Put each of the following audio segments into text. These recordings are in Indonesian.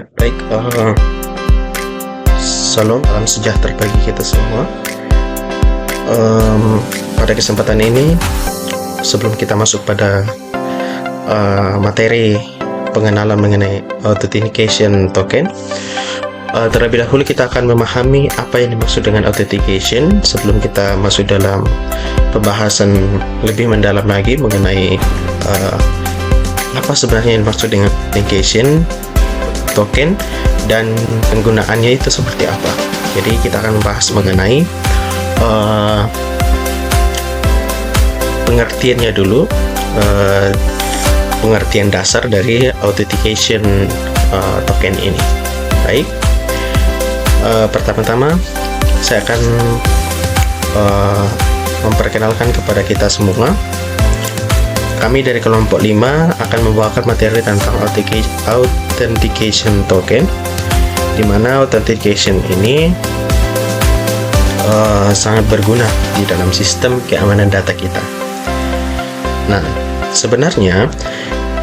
Baik, salam sejahtera bagi kita semua. Pada kesempatan ini, sebelum kita masuk pada materi pengenalan mengenai authentication token, terlebih dahulu kita akan memahami apa yang dimaksud dengan authentication sebelum kita masuk dalam pembahasan lebih mendalam lagi mengenai apa sebenarnya yang dimaksud dengan authentication token dan penggunaannya itu seperti apa. Jadi kita akan membahas mengenai pengertiannya dulu, pengertian dasar dari authentication token ini. Baik, pertama-tama saya akan memperkenalkan kepada kita semua. Kami dari kelompok 5 akan membawakan materi tentang authentication token, di mana authentication ini sangat berguna di dalam sistem keamanan data kita. Nah, sebenarnya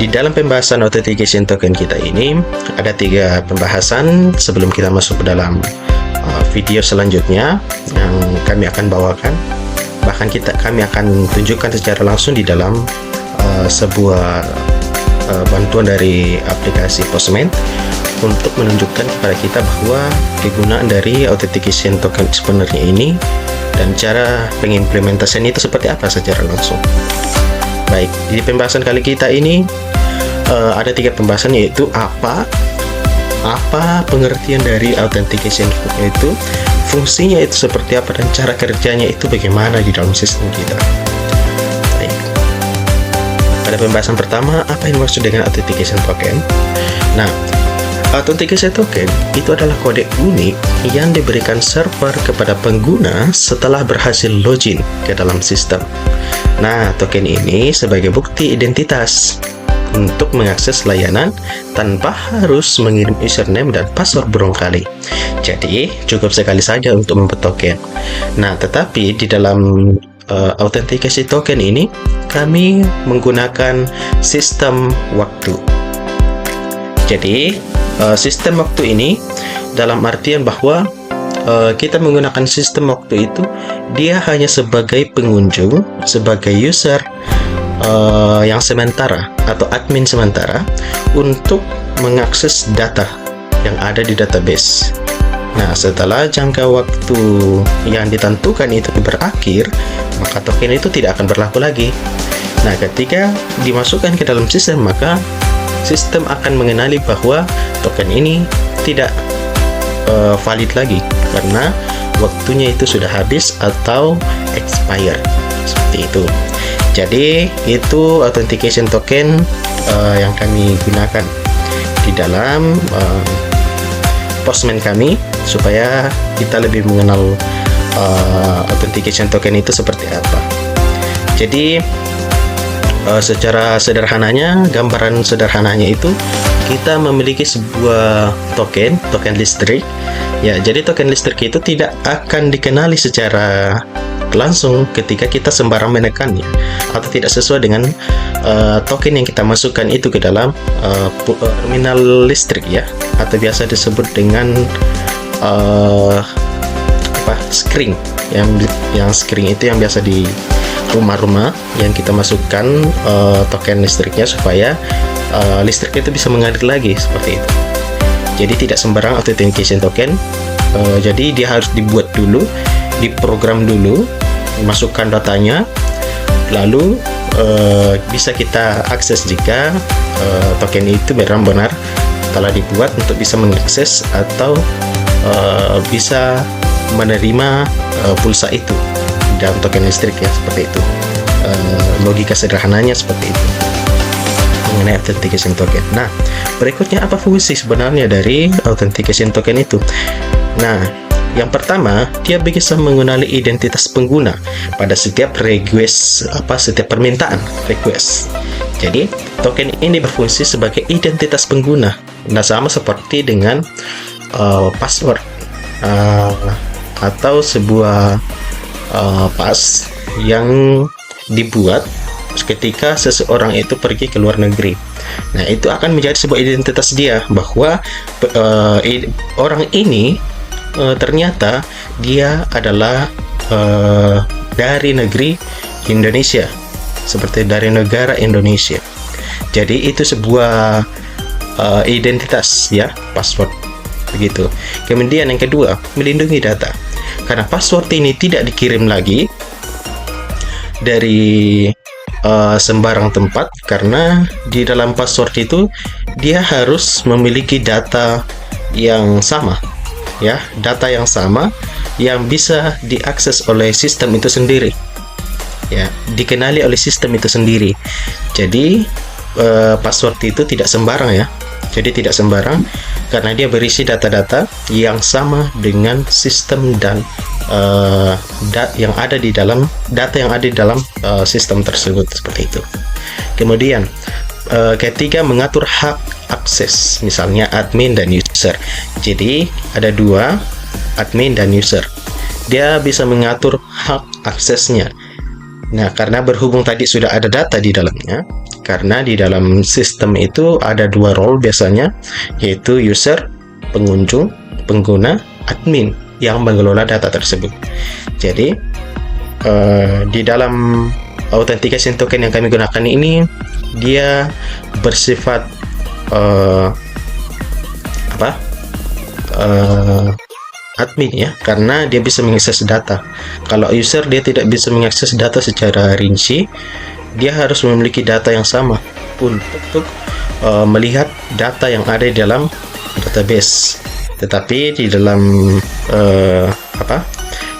di dalam pembahasan authentication token kita ini ada 3 pembahasan sebelum kita masuk ke dalam video selanjutnya yang kami akan bawakan. Bahkan kami akan tunjukkan secara langsung di dalam sebuah bantuan dari aplikasi Postman untuk menunjukkan kepada kita bahwa kegunaan dari authentication token sebenarnya ini dan cara pengimplementasian itu seperti apa secara langsung. Baik, di pembahasan kali kita ini ada 3 pembahasan, yaitu apa pengertian dari authentication token itu, fungsinya itu seperti apa, dan cara kerjanya itu bagaimana di dalam sistem kita. Pada pembahasan pertama, apa yang dimaksud dengan authentication token? Nah, authentication token itu adalah kode unik yang diberikan server kepada pengguna setelah berhasil login ke dalam sistem. Nah, token ini sebagai bukti identitas untuk mengakses layanan tanpa harus mengirim username dan password berulang kali. Jadi, cukup sekali saja untuk membuat token. Nah, tetapi di dalam authentication token ini kami menggunakan sistem waktu. Jadi sistem waktu ini dalam artian bahwa kita menggunakan sistem waktu itu, dia hanya sebagai pengunjung, sebagai user yang sementara atau admin sementara untuk mengakses data yang ada di database. Nah, setelah jangka waktu yang ditentukan itu berakhir, maka token itu tidak akan berlaku lagi. Nah, ketika dimasukkan ke dalam sistem, maka sistem akan mengenali bahwa token ini tidak valid lagi karena waktunya itu sudah habis atau expire, seperti itu. Jadi itu authentication token yang kami gunakan di dalam Postman kami, supaya kita lebih mengenal authentication token itu seperti apa. Jadi secara sederhananya, gambaran sederhananya itu, kita memiliki sebuah token listrik. Ya, jadi token listrik itu tidak akan dikenali secara langsung ketika kita sembarang menekannya atau tidak sesuai dengan token yang kita masukkan itu ke dalam terminal listrik, ya, atau biasa disebut dengan screen. Yang screen itu yang biasa di rumah-rumah yang kita masukkan token listriknya supaya listrik itu bisa mengalir lagi, seperti itu. Jadi tidak sembarang authentication token. Jadi dia harus dibuat dulu, diprogram dulu, masukkan datanya, lalu bisa kita akses jika token itu benar-benar telah dibuat untuk bisa mengakses atau bisa menerima pulsa itu dalam token listrik, ya, seperti itu. Logika sederhananya seperti itu mengenai authentication token. Nah, berikutnya apa fungsi sebenarnya dari authentication token itu? Nah, yang pertama, dia bisa mengenali identitas pengguna pada setiap request, setiap permintaan request. Jadi, token ini berfungsi sebagai identitas pengguna. Nah, sama seperti dengan password atau sebuah pas yang dibuat ketika seseorang itu pergi ke luar negeri. Nah, itu akan menjadi sebuah identitas dia bahwa orang ini ternyata dia adalah dari negeri Indonesia, seperti dari negara Indonesia. Jadi itu sebuah identitas ya, password begitu. Kemudian yang kedua, melindungi data. Karena password ini tidak dikirim lagi dari sembarang tempat, karena di dalam password itu dia harus memiliki data yang sama ya, data yang sama yang bisa diakses oleh sistem itu sendiri ya, dikenali oleh sistem itu sendiri. Jadi password itu tidak sembarang ya, jadi tidak sembarang karena dia berisi data-data yang sama dengan sistem dan yang ada di dalam sistem tersebut, seperti itu. Kemudian ketiga, mengatur hak akses, misalnya admin dan user. Jadi ada dua, admin dan user. Dia bisa mengatur hak aksesnya. Nah, karena berhubung tadi sudah ada data di dalamnya, karena di dalam sistem itu ada dua role biasanya, yaitu user, pengunjung, pengguna, admin yang mengelola data tersebut. Jadi di dalam authentication token yang kami gunakan ini, dia bersifat admin ya, karena dia bisa mengakses data. Kalau user, dia tidak bisa mengakses data secara rinci. Dia harus memiliki data yang sama untuk melihat data yang ada di dalam database. Tetapi di dalam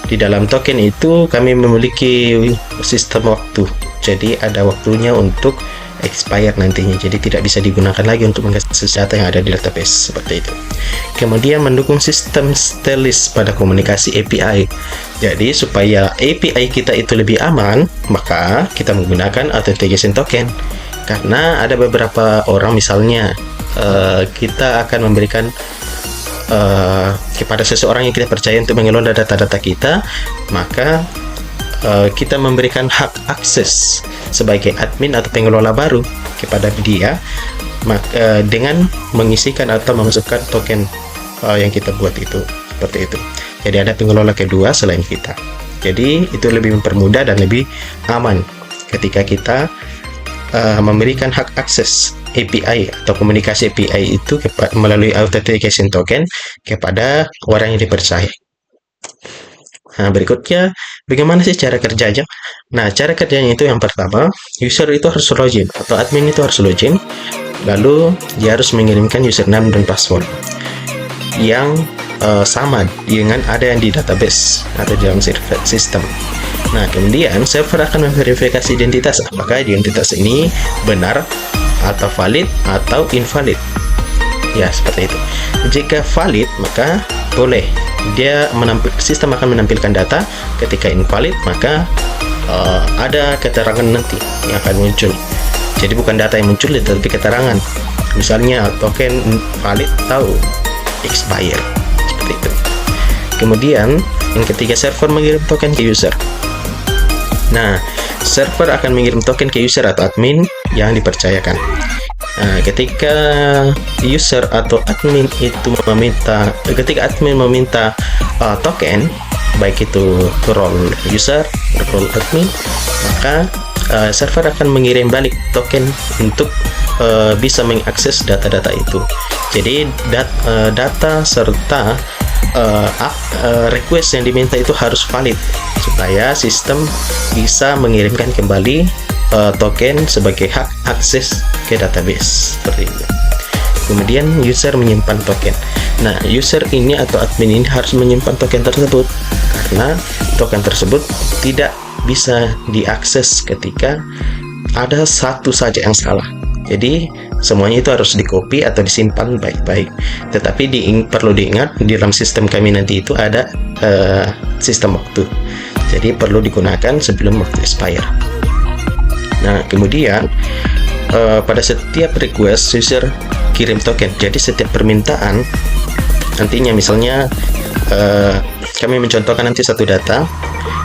di dalam token itu kami memiliki sistem waktu. Jadi ada waktunya untuk expire nantinya. Jadi tidak bisa digunakan lagi untuk mengakses data yang ada di database, seperti itu. Kemudian mendukung sistem stateless pada komunikasi API. Jadi supaya API kita itu lebih aman, maka kita menggunakan authentication token. Karena ada beberapa orang, misalnya kita akan memberikan kepada seseorang yang kita percaya untuk mengelola data-data kita, maka kita memberikan hak akses sebagai admin atau pengelola baru kepada dia dengan mengisikan atau memasukkan token yang kita buat itu, seperti itu. Jadi ada pengelola kedua selain kita. Jadi itu lebih mempermudah dan lebih aman ketika kita memberikan hak akses API atau komunikasi API itu melalui authentication token kepada orang yang dipercaya. Nah, berikutnya, bagaimana sih cara kerjanya? Nah, cara kerjanya itu yang pertama, user itu harus login atau admin itu harus login, lalu dia harus mengirimkan username dan password yang sama dengan ada yang di database atau di dalam sistem. Nah, kemudian server akan memverifikasi identitas, apakah identitas ini benar atau valid atau invalid. Ya, seperti itu. Jika valid, maka boleh sistem akan menampilkan data. Ketika invalid, maka ada keterangan nanti yang akan muncul. Jadi bukan data yang muncul, tetapi keterangan. Misalnya token valid atau expire, seperti itu. Kemudian yang ketiga, server mengirim token ke user. Nah, server akan mengirim token ke user atau admin yang dipercayakan. Nah, ketika user atau admin itu ketika admin meminta token, baik itu role user, role admin, maka server akan mengirim balik token untuk bisa mengakses data-data itu. Jadi data serta request yang diminta itu harus valid supaya sistem bisa mengirimkan kembali token sebagai hak akses ke database, seperti itu. Kemudian user menyimpan token. Nah, user ini atau admin ini harus menyimpan token tersebut karena token tersebut tidak bisa diakses ketika ada satu saja yang salah. Jadi semuanya itu harus di-copy atau disimpan baik-baik. Tetapi perlu diingat, di dalam sistem kami nanti itu ada sistem waktu. Jadi perlu digunakan sebelum waktu expire. Nah, kemudian pada setiap request user kirim token. Jadi setiap permintaan nantinya, misalnya kami mencontohkan nanti satu data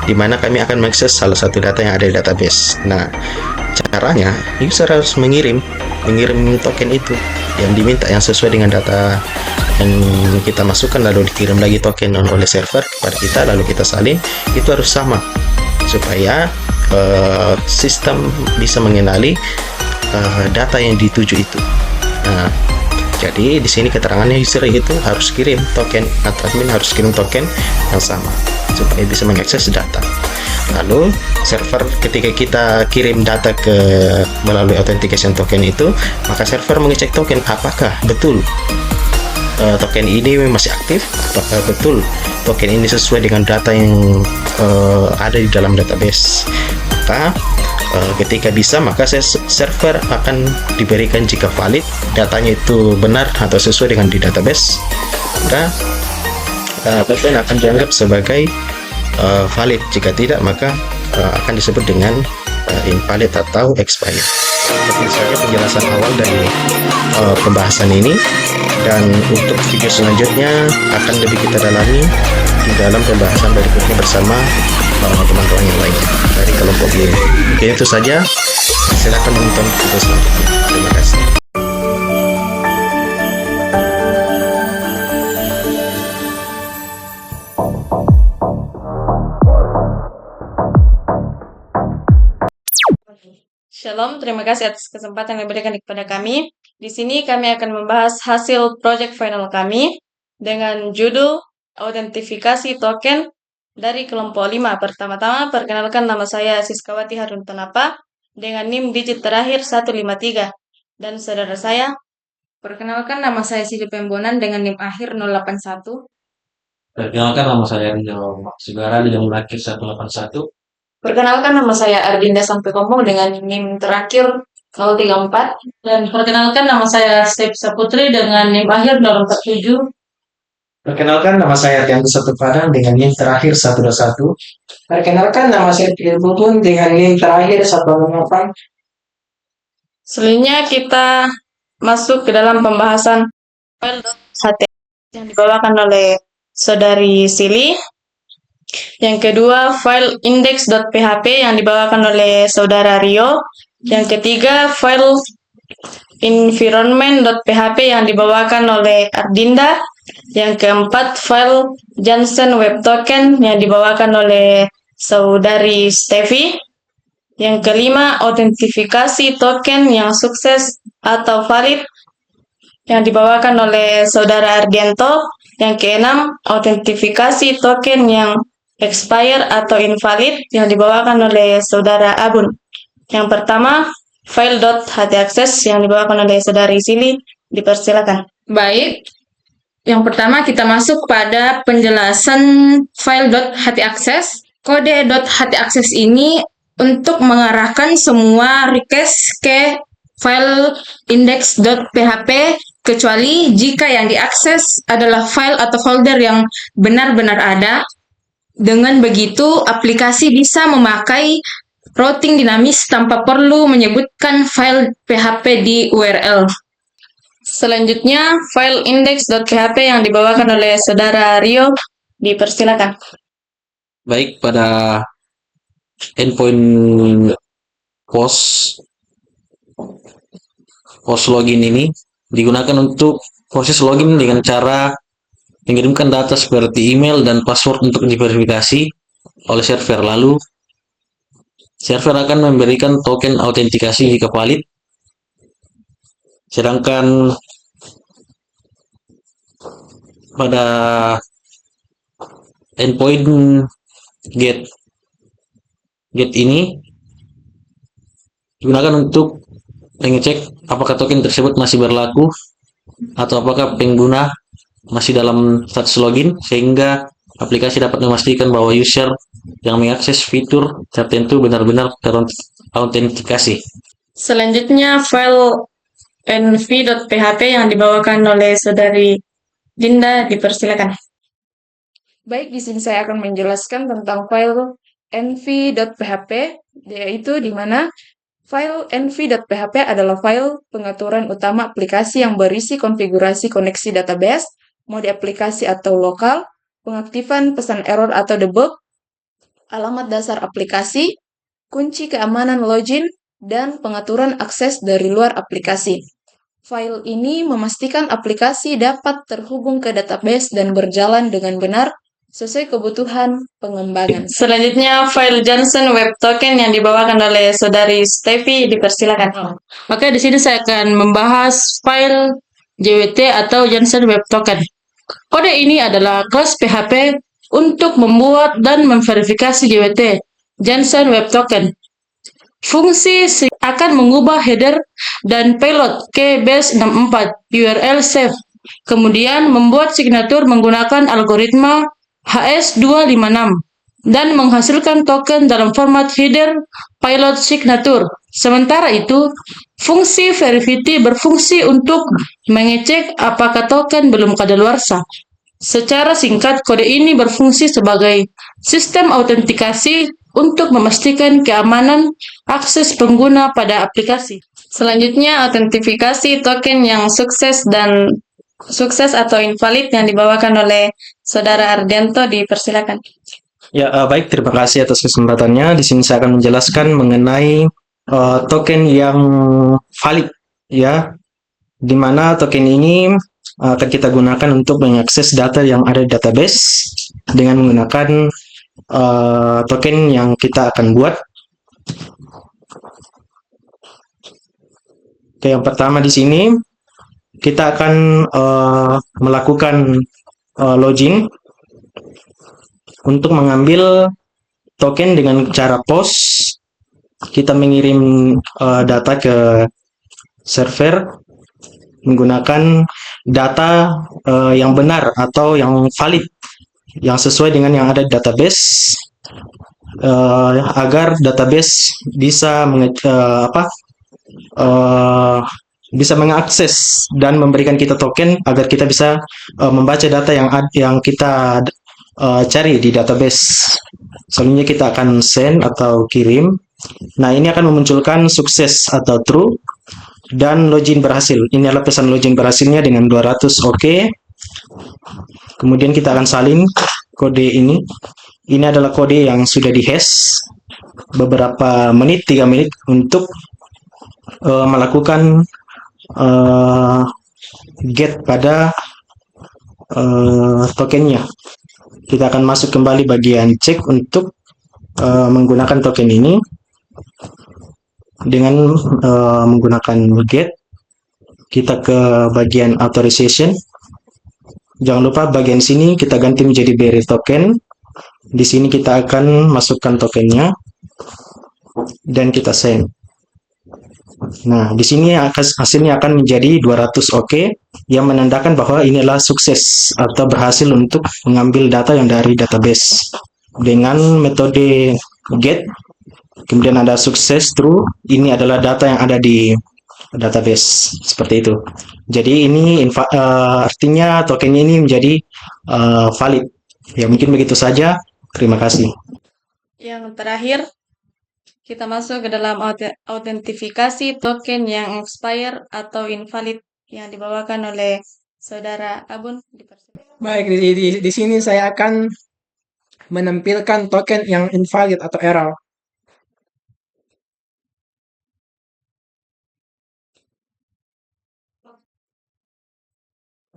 di mana kami akan mengakses salah satu data yang ada di database. Nah, Caranya, user harus mengirim token itu yang diminta, yang sesuai dengan data yang kita masukkan, lalu dikirim lagi token oleh server kepada kita, lalu kita salin. Itu harus sama supaya sistem bisa mengenali data yang dituju itu. Nah, jadi di sini keterangannya user itu harus kirim token, atau admin harus kirim token yang sama supaya bisa mengakses data. Lalu server, ketika kita kirim data melalui authentication token itu, maka server mengecek token apakah betul token ini masih aktif, apakah betul token ini sesuai dengan data yang ada di dalam database. Maka ketika bisa, maka server akan diberikan, jika valid datanya itu benar atau sesuai dengan di database, maka token akan dianggap sebagai valid. Jika tidak, maka akan disebut dengan invalid atau expired. Seperti saja penjelasan awal dari pembahasan ini, dan untuk video selanjutnya akan lebih kita dalami di dalam pembahasan berikutnya bersama teman-teman yang lainnya dari kelompok ini. Oke, itu saja. Silakan menonton video selanjutnya. Terima kasih. Shalom, terima kasih atas kesempatan yang diberikan kepada kami. Di sini kami akan membahas hasil project final kami dengan judul Autentifikasi Token dari kelompok 5. Pertama-tama, perkenalkan, nama saya Siskawati Harun Tanapa dengan NIM digit terakhir 153. Dan saudara saya, perkenalkan, nama saya Siti Pembonan dengan NIM akhir 081. Perkenalkan, nama saya Rizal Maksudara dengan NIM akhir 181. Perkenalkan, nama saya Ardinda Sampekomo dengan NIM terakhir 034. Dan perkenalkan, nama saya Step Saputri dengan NIM akhir 047. Perkenalkan, nama saya Tiantu Satu Padang dengan NIM terakhir 121. Perkenalkan, nama saya Pilih Butun dengan NIM terakhir 108. Selanjutnya kita masuk ke dalam pembahasan file.html yang dibawakan oleh saudari Sili. Yang kedua, file index.php yang dibawakan oleh saudara Rio. Yang ketiga, file environment.php yang dibawakan oleh Ardinda. Yang keempat, file Jansen Web Token yang dibawakan oleh saudari Stevi. Yang kelima, autentifikasi token yang sukses atau valid yang dibawakan oleh saudara Ardianto. Yang keenam, autentifikasi token yang expire atau invalid yang dibawakan oleh saudara Abun. Yang pertama, file.htaccess yang dibawakan oleh saudari Sili. Dipersilakan. Baik. Yang pertama kita masuk pada penjelasan file.htaccess. Kode.htaccess ini untuk mengarahkan semua request ke file index.php kecuali jika yang diakses adalah file atau folder yang benar-benar ada. Dengan begitu, aplikasi bisa memakai routing dinamis tanpa perlu menyebutkan file PHP di URL. Selanjutnya, file index.php yang dibawakan oleh saudara Rio. Dipersilakan. Baik, pada endpoint post login ini digunakan untuk proses login dengan cara mengirimkan data seperti email dan password untuk diverifikasi oleh server. Lalu server akan memberikan token autentikasi jika valid. Sedangkan pada endpoint get ini digunakan untuk mengecek apakah token tersebut masih berlaku atau apakah pengguna masih dalam status login, sehingga aplikasi dapat memastikan bahwa user yang mengakses fitur tertentu benar-benar terautentikasi. Selanjutnya, file env.php yang dibawakan oleh saudari Dinda. Dipersilakan. Baik, di sini saya akan menjelaskan tentang file env.php, yaitu di mana file env.php adalah file pengaturan utama aplikasi yang berisi konfigurasi koneksi database, mode aplikasi atau lokal, pengaktifan pesan error atau debug, alamat dasar aplikasi, kunci keamanan login, dan pengaturan akses dari luar aplikasi. File ini memastikan aplikasi dapat terhubung ke database dan berjalan dengan benar sesuai kebutuhan pengembangan. Selanjutnya, file Johnson Web Token yang dibawakan oleh saudari Steffi dipersilakan. Oke, di sini saya akan membahas file JWT atau Johnson Web Token. Kode ini adalah kelas PHP untuk membuat dan memverifikasi JWT, Johnson Web Token. Fungsi akan mengubah header dan payload ke base 64 URL safe. Kemudian membuat signatur menggunakan algoritma HS256 dan menghasilkan token dalam format header payload signature. Sementara itu, fungsi verify berfungsi untuk mengecek apakah token belum kadaluarsa. Secara singkat, kode ini berfungsi sebagai sistem autentikasi untuk memastikan keamanan akses pengguna pada aplikasi. Selanjutnya, autentifikasi token yang sukses atau invalid yang dibawakan oleh Saudara Ardianto, dipersilakan. Ya, baik, terima kasih atas kesempatannya. Di sini saya akan menjelaskan mengenai token yang valid, ya, di mana token ini akan kita gunakan untuk mengakses data yang ada di database dengan menggunakan token yang kita akan buat. Oke, yang pertama di sini kita akan melakukan login untuk mengambil token dengan cara post. Kita mengirim data ke server menggunakan data yang benar atau yang valid, yang sesuai dengan yang ada di database, agar database bisa bisa mengakses dan memberikan kita token agar kita bisa membaca data yang kita cari di database. Selanjutnya kita akan send atau kirim. Nah, ini akan memunculkan sukses atau true dan login berhasil. Ini adalah pesan login berhasilnya dengan 200 oke. Kemudian kita akan salin kode ini. Ini adalah kode yang sudah dihash beberapa menit, 3 menit untuk melakukan get pada tokennya. Kita akan masuk kembali bagian cek untuk menggunakan token ini dengan menggunakan get. Kita ke bagian authorization. Jangan lupa bagian sini kita ganti menjadi bearer token. Di sini kita akan masukkan tokennya dan kita send. Nah, di sini hasilnya akan menjadi 200 oke, yang menandakan bahwa inilah sukses atau berhasil untuk mengambil data yang dari database dengan metode get. Kemudian ada sukses true, ini adalah data yang ada di database, seperti itu. Jadi ini artinya token ini menjadi valid. Ya, mungkin begitu saja. Terima kasih. Yang terakhir, kita masuk ke dalam autentifikasi token yang expire atau invalid yang dibawakan oleh Saudara Abun. Baik, di sini saya akan menampilkan token yang invalid atau error.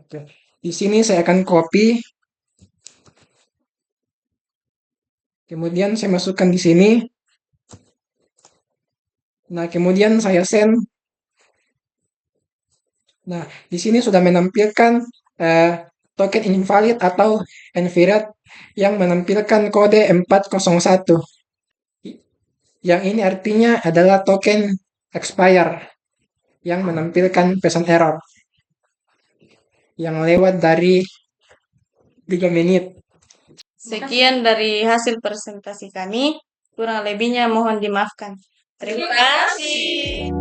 Oke, di sini saya akan copy. Kemudian saya masukkan di sini. Nah, kemudian saya send. Nah, di sini sudah menampilkan token invalid atau invalid yang menampilkan kode 401. Yang ini artinya adalah token expire yang menampilkan pesan error yang lewat dari 3 menit. Sekian dari hasil presentasi kami. Kurang lebihnya mohon dimaafkan. Terima kasih.